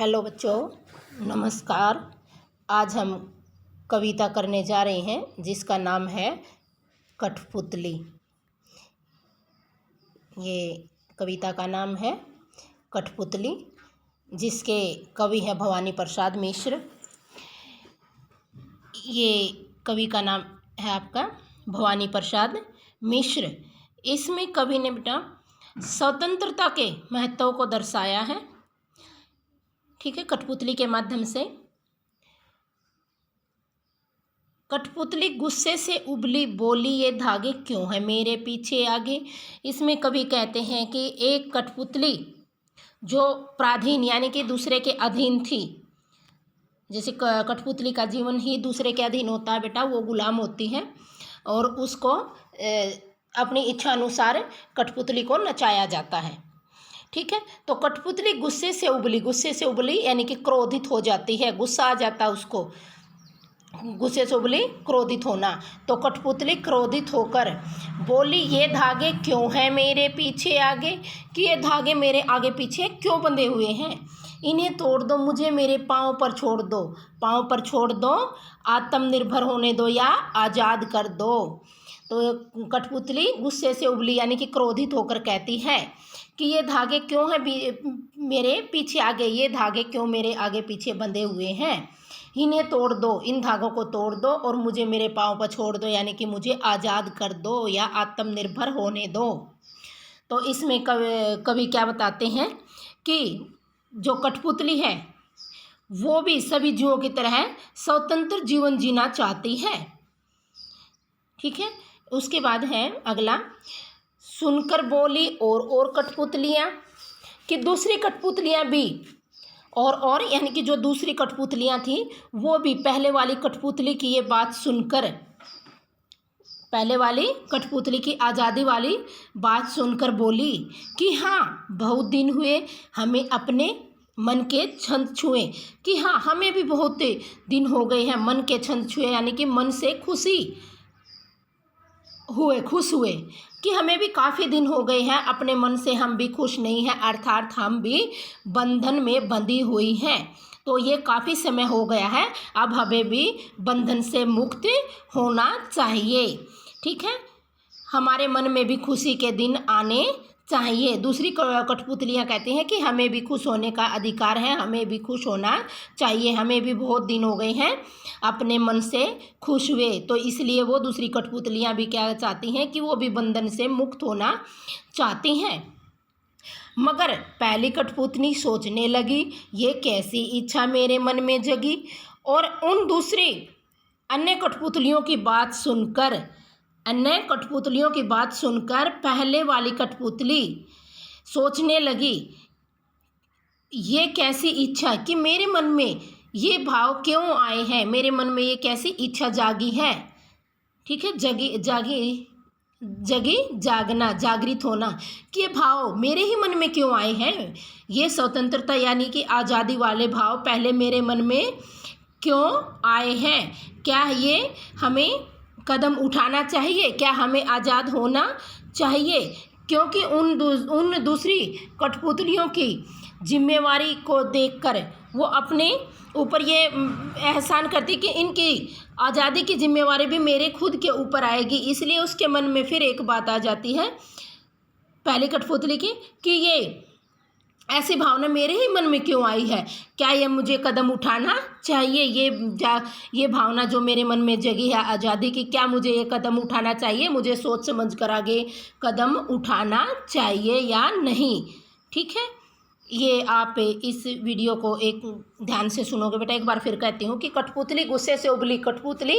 Hello बच्चों, नमस्कार। आज हम कविता करने जा रहे हैं जिसका नाम है कठपुतली। ये कविता का नाम है कठपुतली, जिसके कवि हैं भवानी प्रसाद मिश्र। ये कवि का नाम है आपका भवानी प्रसाद मिश्र। इसमें कवि ने बेटा स्वतंत्रता के महत्व को दर्शाया है, ठीक है, कठपुतली के माध्यम से। कठपुतली गुस्से से उबली बोली, ये धागे क्यों है मेरे पीछे आगे। इसमें कवि कहते हैं कि एक कठपुतली जो पराधीन यानी कि दूसरे के अधीन थी, जैसे कठपुतली का जीवन ही दूसरे के अधीन होता है बेटा, वो गुलाम होती है और उसको अपनी इच्छा अनुसार कठपुतली को नचाया जाता है, ठीक है। तो कठपुतली गुस्से से उबली यानी कि क्रोधित हो जाती है, गुस्सा आ जाता है उसको, गुस्से से उबली क्रोधित होना। तो कठपुतली क्रोधित होकर बोली, ये धागे क्यों हैं मेरे पीछे आगे, कि ये धागे मेरे आगे पीछे क्यों बंधे हुए हैं। इन्हें तोड़ दो, मुझे मेरे पाँव पर छोड़ दो, पाँव पर छोड़ दो, आत्मनिर्भर होने दो या आज़ाद कर दो। तो कठपुतली गुस्से से उबली यानी कि क्रोधित होकर कहती है कि ये धागे क्यों हैं मेरे पीछे आगे, ये धागे क्यों मेरे आगे पीछे बंधे हुए हैं। इन्हें तोड़ दो, इन धागों को तोड़ दो और मुझे मेरे पाँव पर छोड़ दो, यानी कि मुझे आज़ाद कर दो या आत्मनिर्भर होने दो। तो इसमें कवि क्या बताते हैं कि जो कठपुतली है वो भी सभी जीवों की तरह स्वतंत्र जीवन जीना चाहती है, ठीक है। उसके बाद है अगला, सुनकर बोली और कठपुतलियाँ, कि दूसरी कठपुतलियाँ भी और यानी कि जो दूसरी कठपुतलियाँ थी वो भी पहले वाली कठपुतली की ये बात सुनकर, पहले वाली कठपुतली की आज़ादी वाली बात सुनकर बोली कि हाँ, बहुत दिन हुए हमें अपने मन के छंद छुए, कि हाँ, हमें भी बहुत दिन हो गए हैं मन के छंद छुए, यानी कि मन से खुश हुए कि हमें भी काफ़ी दिन हो गए हैं, अपने मन से हम भी खुश नहीं हैं, अर्थात हम भी बंधन में बंधी हुई हैं। तो ये काफ़ी समय हो गया है, अब हमें भी बंधन से मुक्त होना चाहिए, ठीक है। हमारे मन में भी खुशी के दिन आने चाहिए। दूसरी कठपुतलियाँ कहती हैं कि हमें भी खुश होने का अधिकार है, हमें भी खुश होना चाहिए, हमें भी बहुत दिन हो गए हैं अपने मन से खुश हुए। तो इसलिए वो दूसरी कठपुतलियाँ भी क्या चाहती हैं कि वो भी बंधन से मुक्त होना चाहती हैं। मगर पहली कठपुतली सोचने लगी, ये कैसी इच्छा मेरे मन में जगी, और उन दूसरी अन्य कठपुतलियों की बात सुनकर पहले वाली कठपुतली सोचने लगी, ये कैसी इच्छा, कि मेरे मन में ये भाव क्यों आए हैं, मेरे मन में ये कैसी इच्छा जागी है, ठीक है। जागना, जागृत होना, कि ये भाव मेरे ही मन में क्यों आए हैं, ये स्वतंत्रता यानी कि आज़ादी वाले भाव पहले मेरे मन में क्यों आए हैं। क्या ये हमें कदम उठाना चाहिए, क्या हमें आज़ाद होना चाहिए, क्योंकि उन दूसरी कठपुतलियों की जिम्मेवारी को देखकर वो अपने ऊपर ये एहसान करती कि इनकी आज़ादी की जिम्मेवारी भी मेरे खुद के ऊपर आएगी। इसलिए उसके मन में फिर एक बात आ जाती है पहली कठपुतली की, कि ये ऐसी भावना मेरे ही मन में क्यों आई है, क्या ये मुझे कदम उठाना चाहिए, ये भावना जो मेरे मन में जगी है आज़ादी की, क्या मुझे ये कदम उठाना चाहिए, मुझे सोच समझ कर आगे कदम उठाना चाहिए या नहीं, ठीक है। ये आप इस वीडियो को एक ध्यान से सुनोगे बेटा। एक बार फिर कहती हूँ कि कठपुतली गुस्से से उबली, कठपुतली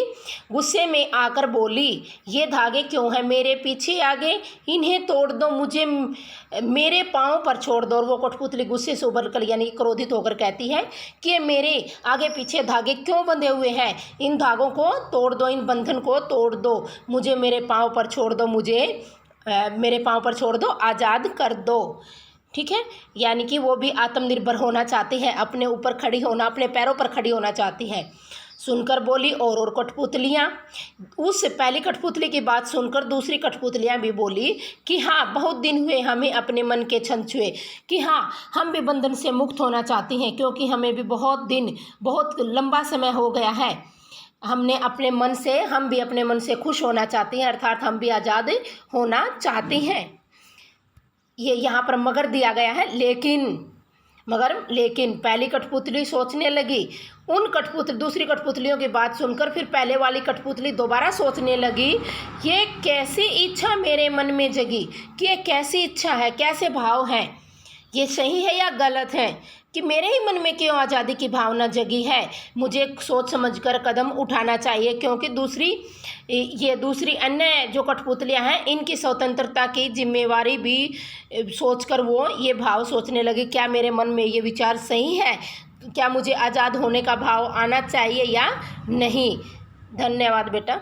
गुस्से में आकर बोली, ये धागे क्यों हैं मेरे पीछे आगे, इन्हें तोड़ दो, मुझे मेरे पाँव पर छोड़ दो। और वो कठपुतली गुस्से से उबल कर यानी क्रोधित होकर कहती है कि ये मेरे आगे पीछे धागे क्यों बंधे हुए हैं, इन धागों को तोड़ दो, इन बंधन को तोड़ दो, मुझे मेरे पाँव पर छोड़ दो, मेरे पाँव पर छोड़ दो, आज़ाद कर दो, ठीक है। यानी कि वो भी आत्मनिर्भर होना चाहती है, अपने ऊपर खड़ी होना, अपने पैरों पर खड़ी होना चाहती है। सुनकर बोली और कठपुतलियाँ। उस पहली कठपुतली की बात सुनकर दूसरी कठपुतलियाँ भी बोली कि हाँ, बहुत दिन हुए हमें अपने मन के छन छुए, कि हाँ, हम भी बंधन से मुक्त होना चाहती हैं, क्योंकि हमें भी बहुत लंबा समय हो गया है। हम भी अपने मन से खुश होना चाहती हैं, अर्थात हम भी आज़ाद होना चाहती हैं। ये यहाँ पर मगर दिया गया है, लेकिन पहली कठपुतली सोचने लगी। दूसरी कठपुतलियों की बात सुनकर फिर पहले वाली कठपुतली दोबारा सोचने लगी, ये कैसी इच्छा मेरे मन में जगी, कि ये कैसी इच्छा है, कैसे भाव हैं, ये सही है या गलत है, कि मेरे ही मन में क्यों आज़ादी की भावना जगी है। मुझे सोच समझकर कदम उठाना चाहिए, क्योंकि दूसरी अन्य जो कठपुतलियां हैं, इनकी स्वतंत्रता की जिम्मेवारी भी सोचकर वो ये भाव सोचने लगे, क्या मेरे मन में ये विचार सही है, क्या मुझे आज़ाद होने का भाव आना चाहिए या नहीं। धन्यवाद बेटा।